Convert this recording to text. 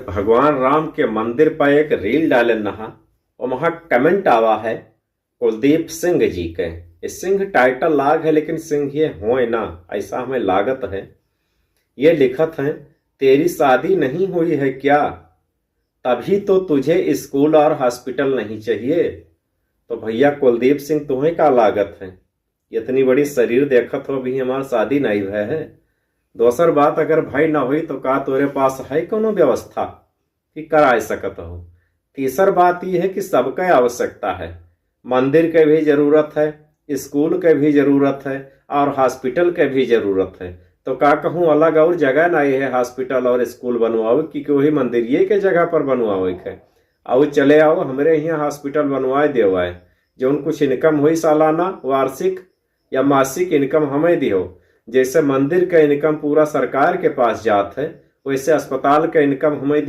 भगवान राम के मंदिर पर एक रील डाले नहा और वहां कमेंट आवा है कुलदीप सिंह जी के। सिंह टाइटल लाग है लेकिन सिंह ये हो ना, ऐसा हमें लागत है। ये लिखत है, तेरी शादी नहीं हुई है क्या, तभी तो तुझे स्कूल और हॉस्पिटल नहीं चाहिए। तो भैया कुलदीप सिंह तुम्हें का लागत है, इतनी बड़ी शरीर देखत हो भी हमार शादी नहीं भय है। दोसर बात, अगर भाई ना हुई तो का तोरे पास है कोनो व्यवस्था कि कराए सकत हो। तीसर बात यह है कि सबके आवश्यकता है, मंदिर के भी जरूरत है, स्कूल के भी जरूरत है और हॉस्पिटल के भी जरूरत है। तो का कहूँ अलग और जगह नहीं है हॉस्पिटल और स्कूल बनवाओ कि वही मंदिर के जगह पर बनवाओ है। आओ चले आओ हमरे यहाँ हॉस्पिटल बनवाए देवाए, जो कुछ इनकम हुई सालाना वार्षिक या मासिक इनकम हमें दियो। जैसे मंदिर का इनकम पूरा सरकार के पास जात है, वैसे अस्पताल का इनकम हमें